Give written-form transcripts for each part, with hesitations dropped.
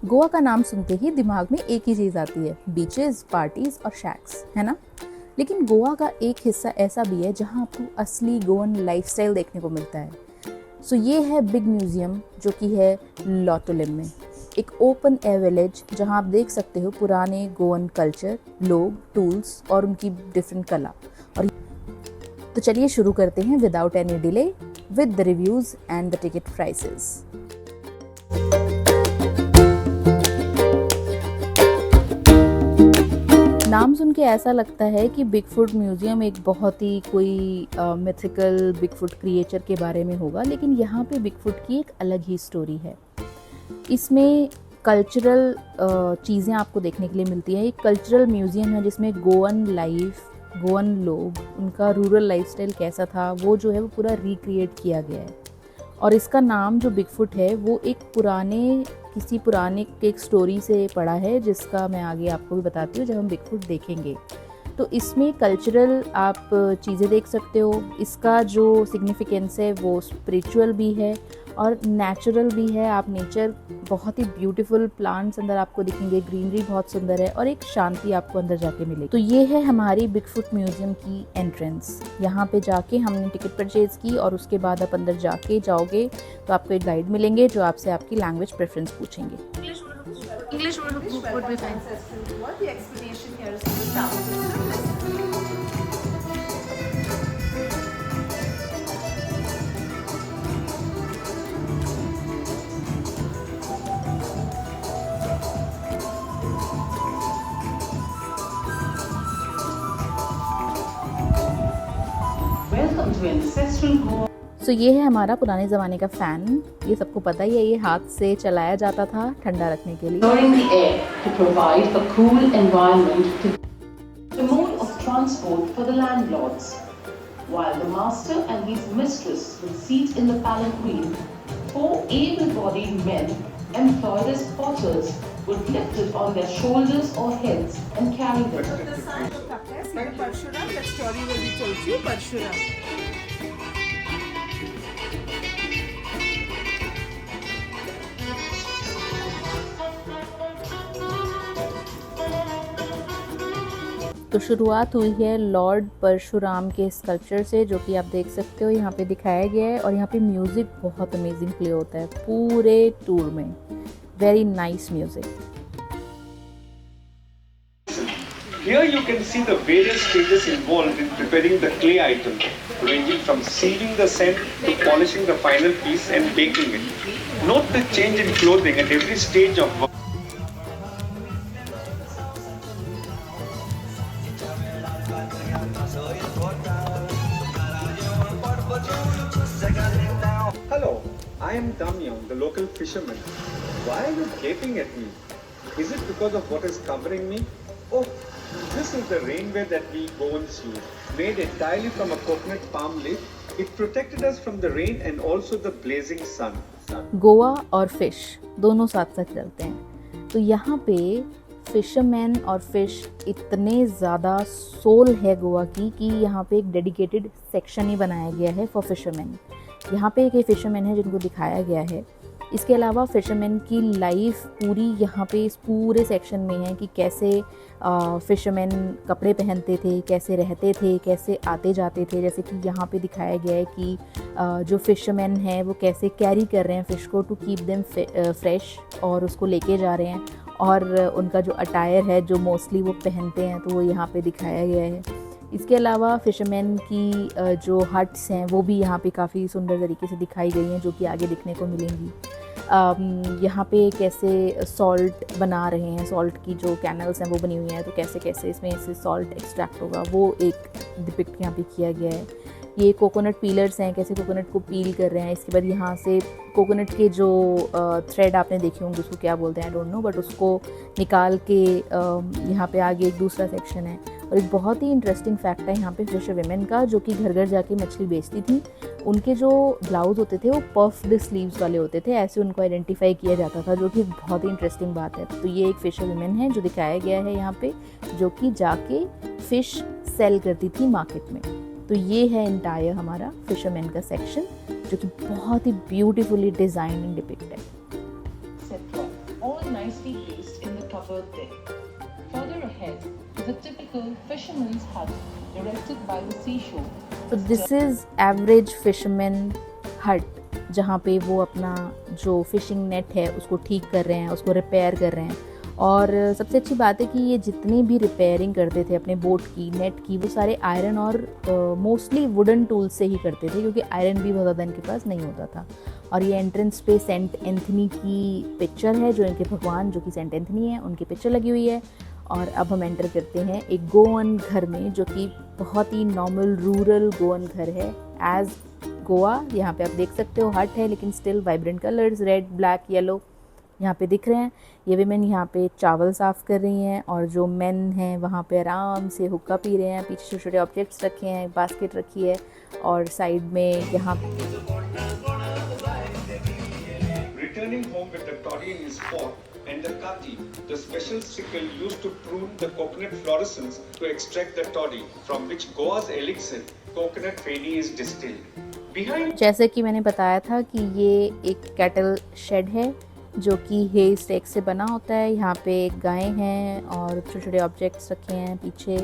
गोवा का नाम सुनते ही दिमाग में एक ही चीज़ आती है, बीचेस, पार्टीज और शैक्स, है ना। लेकिन गोवा का एक हिस्सा ऐसा भी है जहाँ आपको असली गोवन लाइफस्टाइल देखने को मिलता है। सो ये है बिग म्यूजियम, जो कि है लॉटोलिम में, एक ओपन एयर विलेज जहाँ आप देख सकते हो पुराने गोवन कल्चर, लोग, टूल्स और उनकी डिफरेंट कला। और तो चलिए शुरू करते हैं without any delay with the reviews and the ticket prices. नाम सुन के ऐसा लगता है कि बिगफुट म्यूजियम एक बहुत ही कोई मिथिकल बिगफुट क्रिएचर के बारे में होगा, लेकिन यहाँ पे बिगफुट की एक अलग ही स्टोरी है। इसमें कल्चरल चीज़ें आपको देखने के लिए मिलती हैं। एक कल्चरल म्यूजियम है जिसमें गोवन लाइफ, गोवन लोग, उनका रूरल लाइफस्टाइल कैसा था वो जो है वो पूरा रिक्रिएट किया गया है। और इसका नाम जो बिगफुट है वो किसी पुराने एक स्टोरी से पढ़ा है, जिसका मैं आगे आपको भी बताती हूँ जब हम बिगफुट देखेंगे। तो इसमें कल्चरल आप चीज़ें देख सकते हो। इसका जो सिग्निफिकेंस है वो स्पिरिचुअल भी है और नेचुरल भी है। आप नेचर, बहुत ही ब्यूटीफुल प्लांट्स अंदर आपको दिखेंगे, ग्रीनरी बहुत सुंदर है और एक शांति आपको अंदर जाके मिलेगी। तो ये है हमारी बिगफुट म्यूजियम की एंट्रेंस। यहाँ पे जाके हमने टिकट परचेज की और उसके बाद आप अंदर जाके जाओगे तो आपको एक गाइड मिलेंगे जो आपसे आपकी लैंग्वेज प्रेफरेंस पूछेंगे। English would be fine. The explanation here is from the travel system. Welcome to Ancestral Goa. सो ये है हमारा पुराने ज़माने का फ़ैन। ये सबको पता ही है, ये हाथ से चलाया जाता था ठंडा रखने के लिए। Storing the air to provide a cool environment to the mode of transport for the landlords. While the master and his mistress will seat in the palanquin, 4 able-bodied men employed as porters would lift it on their shoulders or heads and carry them. The sign of Kapla, see the Parshuram, that story will be told to you, Parshuram. तो शुरुआत हुई है Lord Parshuram के sculpture से, जो कि आप देख सकते हो यहाँ पे दिखाया गया है। और यहाँ पे म्यूज़िक बहुत अमेजिंग प्ले होता है पूरे टूर में। Very nice music. Here you can see the various stages involved in preparing the clay item, ranging from sealing the sand to polishing the final piece and baking it. Note the change in clothing at every stage of work. Hello, I am Damyang, the local fisherman. Why are you gaping at me? Is it because of what is covering me? Oh, this is the rainwear that we Goans use, made entirely from a coconut palm leaf. It protected us from the rain and also the blazing sun. Goa और fish दोनों साथ साथ चलते हैं। तो यहाँ पे fisherman और फिश, इतने ज़्यादा सोल है गोवा की कि यहाँ पे एक डेडिकेटेड सेक्शन ही बनाया गया है फॉर फिशरमैन। यहाँ पे एक फिशरमैन है जिनको दिखाया गया है। इसके अलावा फिशरमैन की लाइफ पूरी यहाँ पे इस पूरे सेक्शन में है कि कैसे फिशरमैन कपड़े पहनते थे, कैसे रहते थे, कैसे आते जाते थे। जैसे कि यहाँ पे दिखाया गया है कि जो फिशरमैन है वो कैसे कैरी कर रहे हैं फ़िश को टू कीप देम फ्रेश, और उसको लेके जा रहे हैं। और उनका जो अटायर है जो मोस्टली वो पहनते हैं, तो वो यहाँ पे दिखाया गया है। इसके अलावा फिशरमैन की जो हट्स हैं वो भी यहाँ पे काफ़ी सुंदर तरीके से दिखाई गई हैं, जो कि आगे दिखने को मिलेंगी। यहाँ पे कैसे सॉल्ट बना रहे हैं, सॉल्ट की जो कैनल्स हैं वो बनी हुई हैं, तो कैसे कैसे इसमें से सॉल्ट एक्सट्रैक्ट होगा वो एक डिपिक्ट यहाँ पे किया गया है। ये कोकोनट पीलर्स हैं, कैसे कोकोनट को पील कर रहे हैं। इसके बाद यहाँ से कोकोनट के जो थ्रेड आपने देखे होंगे, उसको क्या बोलते हैं आई डोंट नो, बट उसको निकाल के यहाँ पे आगे एक दूसरा सेक्शन है। और एक बहुत ही इंटरेस्टिंग फैक्ट है यहाँ पे फिशर विमेन का, जो कि घर घर जाके मछली बेचती थी। उनके जो ब्लाउज होते थे वो पफ्ड स्लीव्स वाले होते थे, ऐसे उनको आइडेंटिफाई किया जाता था, जो कि बहुत ही इंटरेस्टिंग बात है। तो ये एक फिशर विमेन है जो दिखाया गया है यहाँ पे, जो कि जाके फ़िश सेल करती थी मार्केट में। तो ये है एंटायर हमारा फिशरमैन का सेक्शन, जो कि बहुत ही ब्यूटीफुली डिज़ाइन एंड डिपिक्ट है। All nicely placed in the covered deck. Further ahead is a typical fisherman's hut erected by the seashore. तो दिस इज़ एवरेज फिशरमैन हट, जहाँ पे वो अपना जो फिशिंग नेट है उसको ठीक कर रहे हैं, उसको रिपेयर कर रहे हैं। और सबसे अच्छी बात है कि ये जितनी भी रिपेयरिंग करते थे अपने बोट की, नेट की, वो सारे आयरन और मोस्टली वुडन टूल्स से ही करते थे, क्योंकि आयरन भी बहुत ज़्यादा इनके पास नहीं होता था। और ये एंट्रेंस पे सेंट एंथनी की पिक्चर है, जो इनके भगवान जो कि सेंट एंथनी है उनकी पिक्चर लगी हुई है। और अब हम एंटर करते हैं एक गोवन घर में, जो कि बहुत ही नॉर्मल रूरल गोवन घर है एज गोवा। यहाँ पे आप देख सकते हो हट है, लेकिन still vibrant colours red, black, yellow यहाँ पे दिख रहे हैं। ये विमेन यहाँ पे चावल साफ़ कर रही हैं, और जो मेन हैं वहाँ पे आराम से हुक्का पी रहे हैं। पीछे छोटे छोटे ऑब्जेक्ट्स रखे हैं, बास्केट रखी है, और साइड में यहाँ Returning home with the toddy in his pot and the kati, the special sickle used to prune the coconut fluorescence to extract the toddy, from which Goa's elixir, coconut feni, is distilled. Behind जैसे कि मैंने बताया था कि ये एक cattle shed है जो कि हे स्टेक से बना होता है। यहाँ पे गाय हैं और छोटे छोटे ऑब्जेक्ट्स रखे हैं, पीछे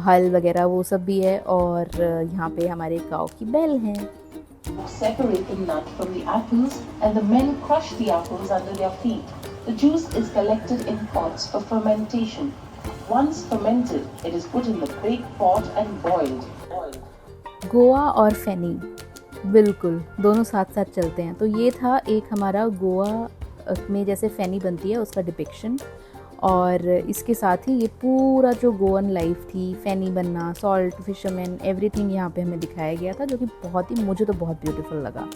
हल वगैरह वो सब भी है, और यहाँ पे हमारे काऊ की बेल हैं। Separate the nut from the apples and the men crush the apples under their feet. The juice is collected in pots for fermentation. Once fermented, it is put in the big pot and boiled. Goa और फेनी बिल्कुल दोनों साथ साथ चलते हैं। तो ये था एक हमारा गोवा में जैसे फेनी बनती है उसका डिपिक्शन, और इसके साथ ही ये पूरा जो गोवन लाइफ थी, फेनी बनना, सॉल्ट, फिशरमैन, एवरीथिंग यहाँ पे हमें दिखाया गया था, जो कि बहुत ही, मुझे तो बहुत ब्यूटीफुल लगा।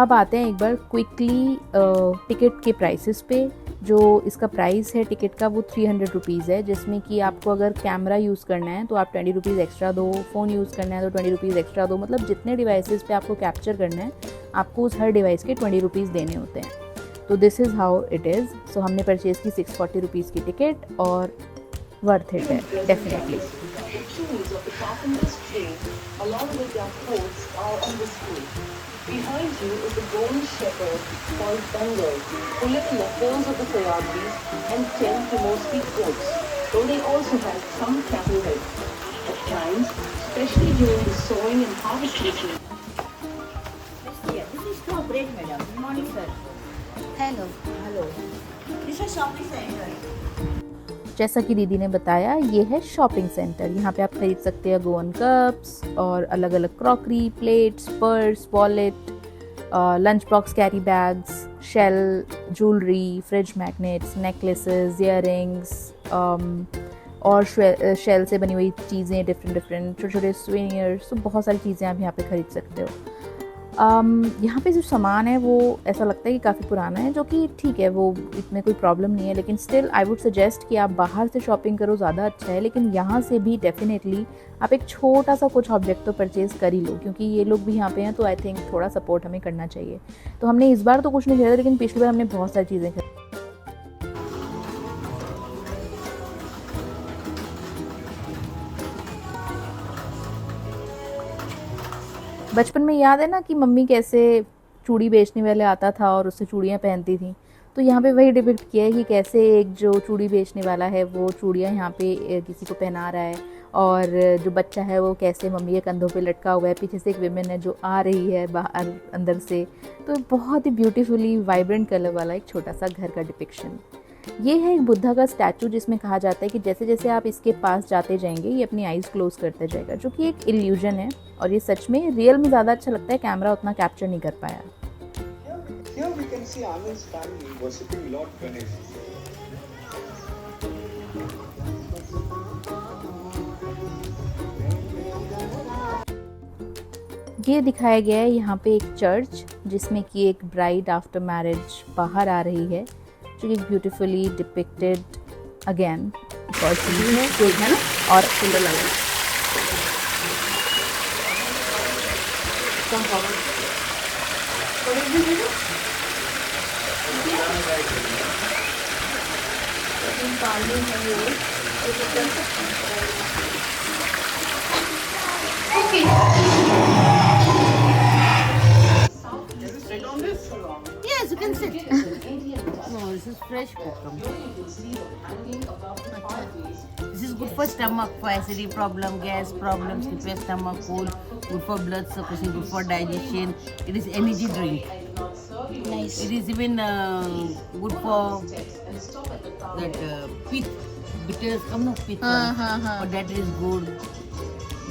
अब आते हैं एक बार क्विकली टिकट के प्राइसेस पे। जो इसका प्राइस है टिकट का वो 300 रुपीज़ है, जिसमें कि आपको अगर कैमरा यूज़ करना है तो आप 20 रुपीज़ एक्स्ट्रा दो, फ़ोन यूज़ करना है तो 20 रुपीज़ एक्स्ट्रा दो। मतलब जितने डिवाइसेस पे आपको कैप्चर करना है आपको उस हर डिवाइस के 20 रुपीज़ देने होते हैं। तो this is how it is. So हमने परचेज़ की 640 रुपीज़ की टिकट, और वर्थ इट है definitely. The tools of the carpenter's trade, along with their coats, are on display. Behind you is the gold shepherd called Bengal, who live in the hills of the Coyotes and tend to mostly goats, though they also have some cattle heads. At times, especially during the sowing and harvest season, This is for bread, madam. Good morning, sir. Hello. Hello. This is shopping center. जैसा कि दीदी ने बताया, ये है shopping centre. यहाँ पे आप खरीद सकते हैं गोवन कप्स और अलग अलग crockery, plates, purse, wallet, lunch box, carry bags, shell, jewellery, fridge magnets, necklaces, earrings, और शेल से बनी हुई चीज़ें, डिफरेंट छोटे छोटे सुवेनियर्स। तो बहुत सारी चीज़ें आप यहाँ पे खरीद सकते हो। यहाँ पे जो सामान है वो ऐसा लगता है कि काफ़ी पुराना है, जो कि ठीक है, वो इसमें कोई प्रॉब्लम नहीं है, लेकिन स्टिल आई वुड सजेस्ट कि आप बाहर से शॉपिंग करो, ज़्यादा अच्छा है। लेकिन यहाँ से भी डेफिनेटली आप एक छोटा सा कुछ ऑब्जेक्ट तो परचेज़ कर ही लो, क्योंकि ये लोग भी यहाँ पे हैं, तो आई थिंक थोड़ा सपोर्ट हमें करना चाहिए। तो हमने इस बार तो कुछ नहीं खरीदा, लेकिन पिछली बार हमने बहुत सारी चीज़ें खरीदी। बचपन में याद है ना कि मम्मी कैसे चूड़ी बेचने वाले आता था और उससे चूड़ियाँ पहनती थी, तो यहाँ पे वही डिपिक्ट किया है कि कैसे एक जो चूड़ी बेचने वाला है वो चूड़ियाँ यहाँ पे किसी को पहना रहा है, और जो बच्चा है वो कैसे मम्मी के कंधों पे लटका हुआ है, पीछे से एक विमेन है जो आ रही है बाहर अंदर से। तो बहुत ही ब्यूटीफुली वाइब्रेंट कलर वाला एक छोटा सा घर का डिपिक्शन। ये है एक बुद्धा का स्टैचू, जिसमें कहा जाता है कि जैसे जैसे आप इसके पास जाते जाएंगे ये अपनी आइज़ क्लोज करते जाएगा, जो कि एक इल्यूजन है, और ये सच में रियल में ज़्यादा अच्छा लगता है, कैमरा उतना कैप्चर नहीं कर पाया। Here we can see Anand's family worshipping Lord Ganesh. ये दिखाया गया है यहाँ पे एक चर्च, जिसमें कि एक ब्राइड आफ्टर मैरिज बाहर आ रही है, जो कि ब्यूटीफुली डिपिक्टेड अगेन है ना, और सुंदर लग रहा है। Yes, can sit. Indian touch. No, this is fresh kokum. Here you can see them hanging above the fireplace. This is good for stomach, for acidity problem, gas problems, repair stomach, cold, good for blood circulation, good for digestion. It is energy drink. Nice. It is even good for And stop at the tower. that pith, bitters, no pith. For that it is good.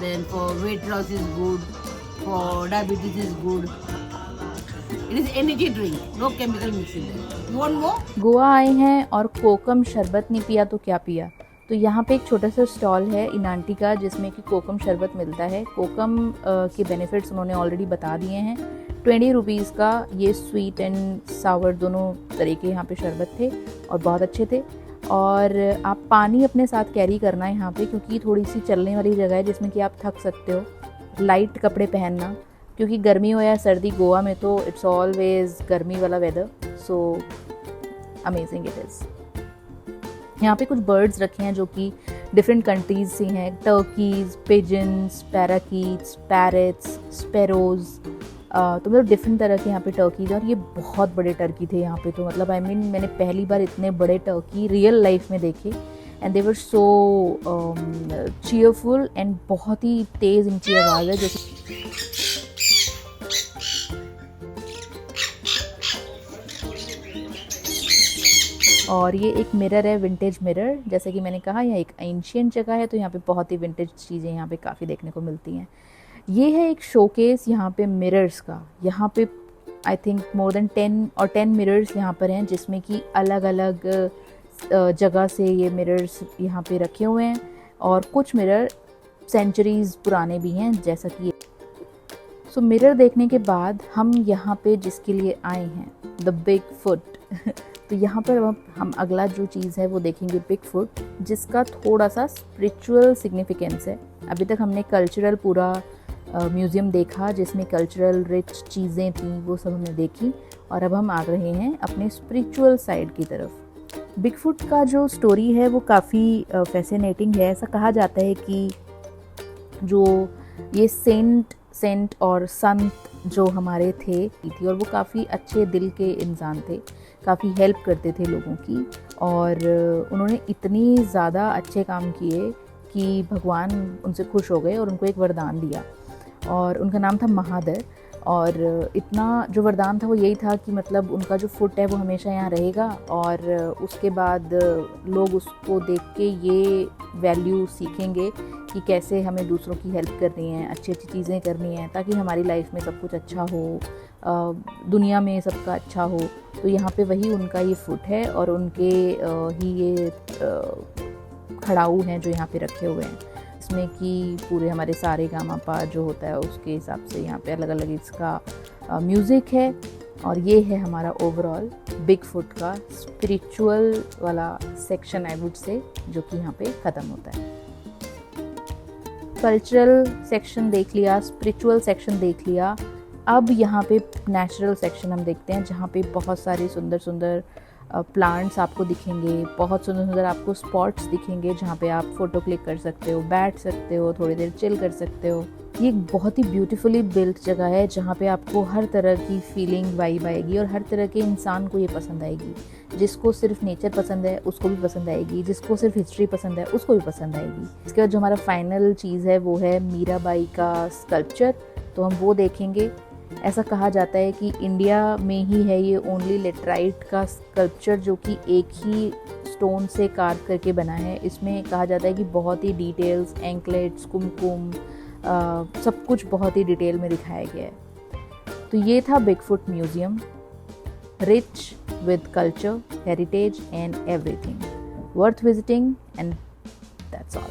Then for weight loss is good. For diabetes is good. It is energy drink, no chemical mixing. You want more? Goa आए हैं और कोकम शरबत नहीं पिया तो क्या पिया। तो यहाँ पे एक छोटा सा स्टॉल है इन आंटी का जिसमें कि कोकम शरबत मिलता है। कोकम के बेनिफिट्स उन्होंने ऑलरेडी बता दिए हैं। 20 रुपीज़ का ये स्वीट एंड सावर दोनों तरह के यहाँ पे शरबत थे और बहुत अच्छे थे। और आप पानी अपने साथ कैरी करना है यहाँ पे, क्योंकि थोड़ी सी चलने वाली जगह है जिसमें कि आप थक सकते हो। लाइट कपड़े पहनना, क्योंकि गर्मी हो या सर्दी, गोवा में तो इट्स ऑलवेज गर्मी वाला weather. So amazing it is. यहाँ पे कुछ बर्ड्स रखे हैं जो कि डिफरेंट कंट्रीज से हैं। टर्कीज, पिजन्स, पैराकीट्स, पैरेट्स, स्पैरोज, तो मतलब डिफरेंट तरह के यहाँ पे टर्कीज। और ये बहुत बड़े टर्की थे यहाँ पे, तो मतलब आई मीन मैंने पहली बार इतने बड़े टर्की रियल लाइफ में देखे। And they were so cheerful and बहुत ही तेज़ इनकी आवाज़ है। जैसे और ये एक मिरर है, विंटेज मिरर। जैसे कि मैंने कहा यह एक एंशियंट जगह है, तो यहाँ पे बहुत ही विंटेज चीज़ें यहाँ पे काफ़ी देखने को मिलती हैं। ये है एक शोकेस यहाँ पे मिरर्स का। यहाँ पे I think more than 10 mirrors यहाँ पर हैं, जिसमें कि अलग अलग जगह से ये मिरर्स यहाँ पे रखे हुए हैं। और कुछ मिरर सेंचुरीज़ पुराने भी हैं, जैसा कि सो मिरर देखने के बाद हम यहाँ पे जिसके लिए आए हैं, द बिग फुट। तो यहाँ पर अब हम अगला जो चीज़ है वो देखेंगे, बिग फुट, जिसका थोड़ा सा स्पिरिचुअल सिग्निफिकेंस है। अभी तक हमने कल्चरल पूरा म्यूज़ियम देखा जिसमें कल्चरल रिच चीज़ें थी, वो सब हमने देखी। और अब हम आ रहे हैं अपने स्पिरिचुअल साइड की तरफ। बिग फुट का जो स्टोरी है वो काफ़ी फैसिनेटिंग है। ऐसा कहा जाता है कि जो ये सेंट और संत जो हमारे थे थी, और वो काफ़ी अच्छे दिल के इंसान थे, काफ़ी हेल्प करते थे लोगों की। और उन्होंने इतनी ज़्यादा अच्छे काम किए कि भगवान उनसे खुश हो गए और उनको एक वरदान दिया, और उनका नाम था महादर। और इतना जो वरदान था वो यही था कि मतलब उनका जो फुट है वो हमेशा यहाँ रहेगा, और उसके बाद लोग उसको देख के ये वैल्यू सीखेंगे कि कैसे हमें दूसरों की हेल्प करनी है, अच्छी अच्छी चीज़ें करनी है, ताकि हमारी लाइफ में सब कुछ अच्छा हो, दुनिया में सबका अच्छा हो। तो यहाँ पे वही उनका ये फुट है, और उनके ही ये खड़ाऊ हैं जो यहाँ पे रखे हुए हैं, इसमें कि पूरे हमारे सारे गामापा जो होता है उसके हिसाब से यहाँ पे अलग अलग इसका म्यूज़िक है। और ये है हमारा ओवरऑल बिग फुट का स्पिरिचुअल वाला सेक्शन, आई वुड से, जो कि यहाँ पे ख़त्म होता है। कल्चरल सेक्शन देख लिया, स्पिरिचुअल सेक्शन देख लिया। अब यहाँ पे नेचुरल सेक्शन हम देखते हैं, जहाँ पे बहुत सारे सुंदर सुंदर प्लांट्स आपको दिखेंगे, बहुत सुंदर सुंदर आपको स्पॉट्स दिखेंगे जहाँ पे आप फ़ोटो क्लिक कर सकते हो, बैठ सकते हो, थोड़ी देर चिल कर सकते हो। ये एक बहुत ही ब्यूटीफुली बिल्ट जगह है जहाँ पे आपको हर तरह की फीलिंग वाइब आएगी, और हर तरह के इंसान को ये पसंद आएगी। जिसको सिर्फ नेचर पसंद है उसको भी पसंद आएगी, जिसको सिर्फ हिस्ट्री पसंद है उसको भी पसंद आएगी। इसके बाद जो हमारा फाइनल चीज़ है वो है मीराबाई का स्कल्पचर, तो हम वो देखेंगे। ऐसा कहा जाता है कि इंडिया में ही है ये ओनली लेटराइट का स्कल्पचर जो कि एक ही स्टोन से कार्व करके बना है। इसमें कहा जाता है कि बहुत ही डिटेल्स, एंकलेट्स, कुमकुम, सब कुछ बहुत ही डिटेल में दिखाया गया है। तो ये था big foot museum, rich with culture, heritage and everything. Worth visiting, and that's all.